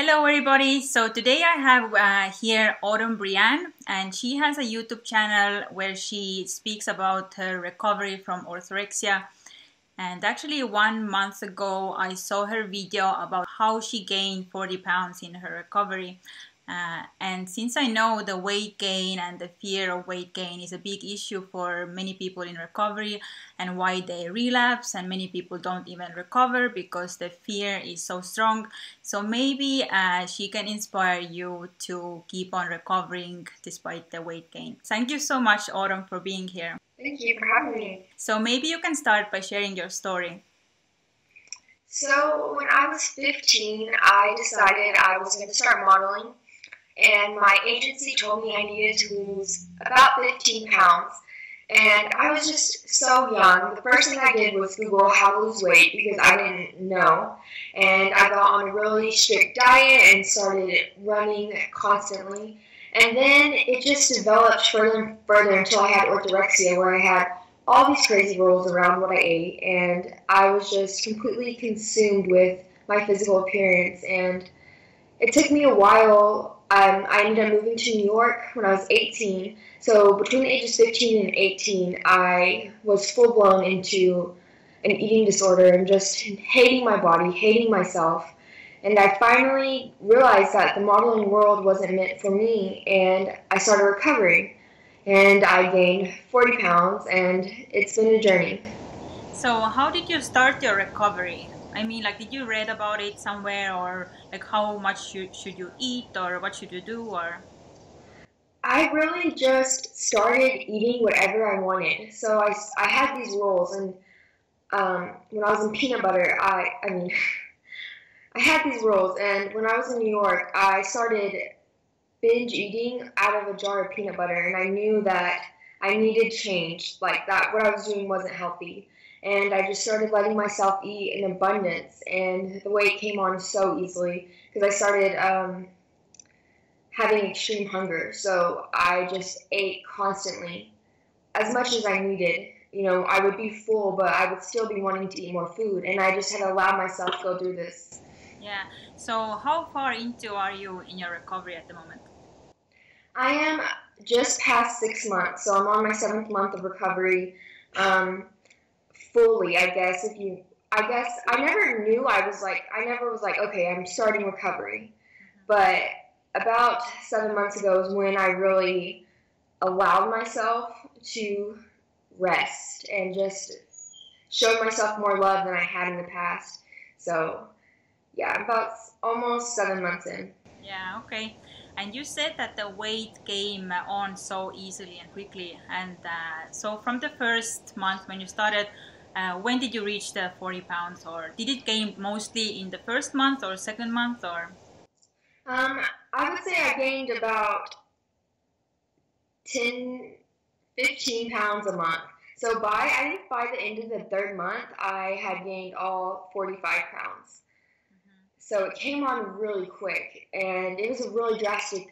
Hello everybody, so today I have here Brianne, and she has a YouTube channel where she speaks about her recovery from orthorexia. And actually 1 month ago I saw her video about how she gained 40 pounds in her recovery. And since I know the weight gain and the fear of weight gain is a big issue for many people in recovery and why they relapse, and many people don't even recover because the fear is so strong. So maybe she can inspire you to keep on recovering despite the weight gain. Thank you so much, Autumn, for being here. Thank you for having me. So maybe you can start by sharing your story. So when I was 15, I decided I was going to start modeling. And my agency told me I needed to lose about 15 pounds. And I was just so young. The first thing I did was Google how to lose weight because I didn't know. And I got on a really strict diet and started running constantly. And then it just developed further and further until I had orthorexia, where I had all these crazy rules around what I ate. And I was just completely consumed with my physical appearance. And it took me a while. I ended up moving to New York when I was 18. So between the ages 15 and 18, I was full-blown into an eating disorder and just hating my body, hating myself. And I finally realized that the modeling world wasn't meant for me, and I started recovering. And I gained 40 pounds, and it's been a journey. So how did you start your recovery? I mean, like, did you read about it somewhere, or like how much should you eat, or what should you do, or? I really just started eating whatever I wanted. So I had these rules, and when I was in peanut butter, I had these rules, and when I was in New York, I started binge eating out of a jar of peanut butter, and I knew that I needed change, like that what I was doing wasn't healthy. And I just started letting myself eat in abundance, and the weight came on so easily because I started having extreme hunger. So I just ate constantly, as much as I needed. You know, I would be full, but I would still be wanting to eat more food, and I just had to allow myself to go through this. Yeah. So how far into are you in your recovery at the moment? I am just past 6 months, so I'm on my 7th month of recovery. Fully, I guess. I never knew I never was like, okay, I'm starting recovery. But about 7 months ago is when I really allowed myself to rest and just showed myself more love than I had in the past. So, yeah, I'm about almost 7 months in. Yeah, okay. And you said that the weight came on so easily and quickly. And so from the first month when you started, when did you reach the 40 pounds, or did it gain mostly in the first month or second month, or? I would say I gained about 10, 15 pounds a month. So I think by the end of the 3rd month, I had gained all 45 pounds. So it came on really quick, and it was a really drastic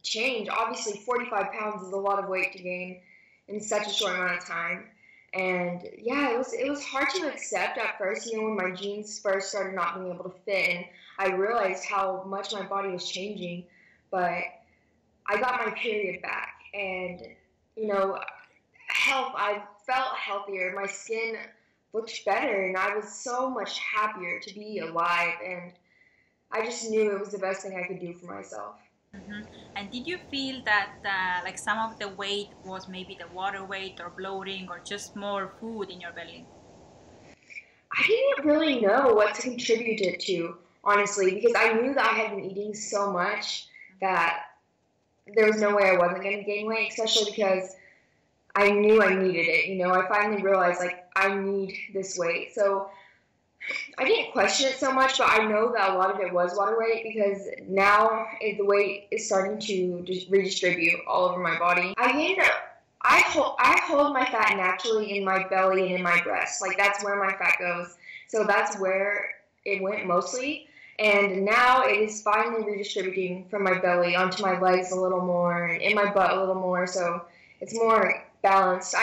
change. Obviously, 45 pounds is a lot of weight to gain in such a short amount of time. And yeah, it was hard to accept at first, you know, when my jeans first started not being able to fit, and I realized how much my body was changing. But I got my period back, and, you know, I felt healthier. My skin looked better, and I was so much happier to be alive, and I just knew it was the best thing I could do for myself. And did you feel that like some of the weight was maybe the water weight or bloating or just more food in your belly? I didn't really know what to contribute it to, honestly, because I knew that I had been eating so much that there was no way I wasn't going to gain weight, especially because I knew I needed it. You know, I finally realized, like, I need this weight. So I didn't question it so much, but I know that a lot of it was water weight because now the weight is starting to redistribute all over my body. I hold my fat naturally in my belly and in my breast. Like, that's where my fat goes. So that's where it went mostly. And now it is finally redistributing from my belly onto my legs a little more and in my butt a little more. So it's more balanced.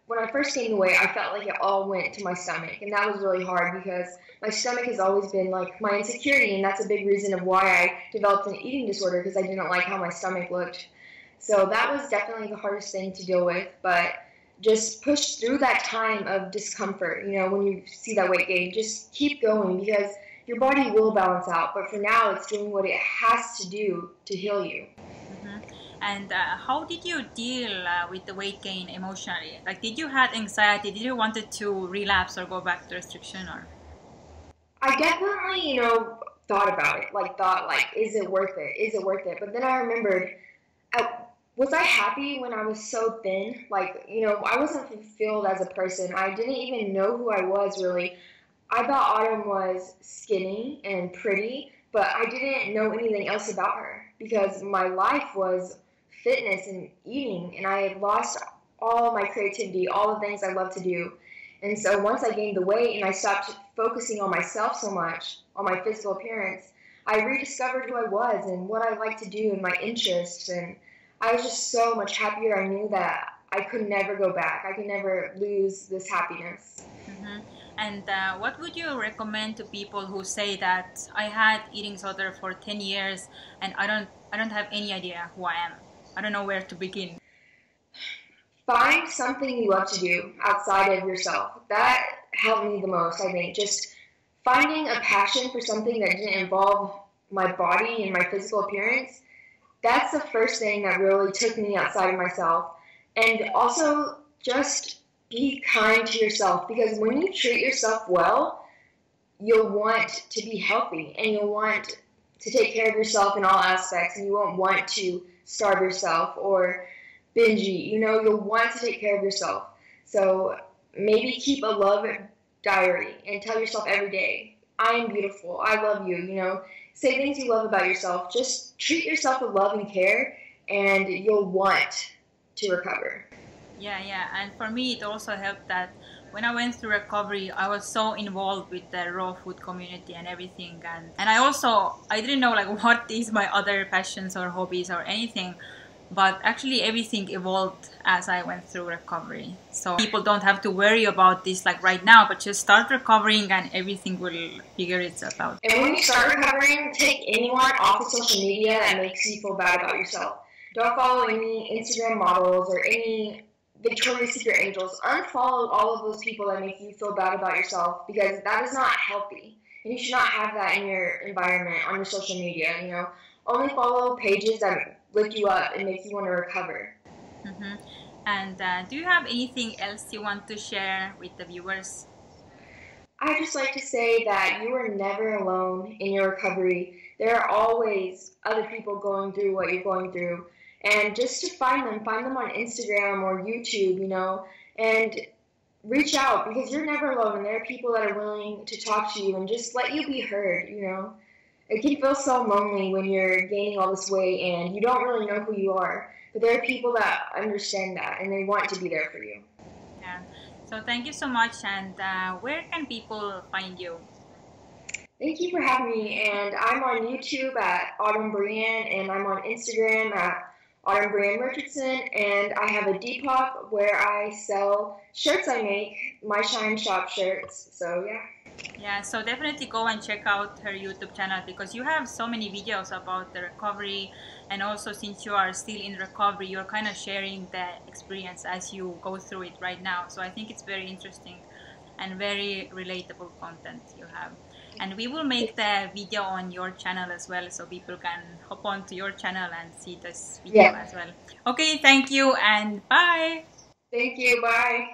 when I first gained the weight, I felt like it all went to my stomach, and that was really hard because my stomach has always been like my insecurity, and that's a big reason of why I developed an eating disorder, because I didn't like how my stomach looked. So that was definitely the hardest thing to deal with, but just push through that time of discomfort. You know, when you see that weight gain, just keep going because your body will balance out. But for now, it's doing what it has to do to heal you. And how did you deal with the weight gain emotionally? Like, did you have anxiety? Did you wanted to relapse or go back to restriction? Or I definitely, thought about it. Thought, is it worth it? Is it worth it? But then I remembered, was I happy when I was so thin? I wasn't fulfilled as a person. I didn't even know who I was, really. I thought Autumn was skinny and pretty, but I didn't know anything else about her because my life was fitness and eating, and I had lost all my creativity, all the things I love to do. And so once I gained the weight and I stopped focusing on myself so much, on my physical appearance, I rediscovered who I was and what I like to do and my interests, and I was just so much happier. I knew that I could never go back. I could never lose this happiness. And what would you recommend to people who say that I had eating disorder for 10 years and I don't have any idea who I am? I don't know where to begin. Find something you love to do outside of yourself. That helped me the most, I think. Just finding a passion for something that didn't involve my body and my physical appearance. That's the first thing that really took me outside of myself. And also just be kind to yourself, because when you treat yourself well, you'll want to be healthy and you'll want to take care of yourself in all aspects, and you won't want to starve yourself or binge eat. You'll want to take care of yourself. So maybe keep a love diary and tell yourself every day, I am beautiful, I love you, say things you love about yourself. Just treat yourself with love and care, and you'll want to recover. Yeah. And for me, it also helped that when I went through recovery, I was so involved with the raw food community and everything. And I didn't know what is my other passions or hobbies or anything. But actually everything evolved as I went through recovery. So people don't have to worry about this right now, but just start recovering and everything will figure itself out. And when you start recovering, take anyone off of social media that makes you feel bad about yourself. Don't follow any Instagram models or any Victoria's Secret angels. Unfollow all of those people that make you feel bad about yourself, because that is not healthy. And you should not have that in your environment, on your social media, Only follow pages that lift you up and make you want to recover. And do you have anything else you want to share with the viewers? I just like to say that you are never alone in your recovery. There are always other people going through what you're going through. And just to find them on Instagram or YouTube, and reach out, because you're never alone. And there are people that are willing to talk to you and just let you be heard, It can feel so lonely when you're gaining all this weight and you don't really know who you are. But there are people that understand that and they want to be there for you. Yeah. So thank you so much. And where can people find you? Thank you for having me. And I'm on YouTube at Autumn Brianne, and I'm on Instagram at Autumn Brianne Richardson, and I have a DEPOP where I sell shirts I make, My Shine Shop shirts. So yeah. Yeah, so definitely go and check out her YouTube channel, because you have so many videos about the recovery, and also since you are still in recovery, you're kind of sharing the experience as you go through it right now. So I think it's very interesting and very relatable content you have. And we will make the video on your channel as well, so people can hop on to your channel and see this video as well. Okay, thank you and bye. Thank you, bye.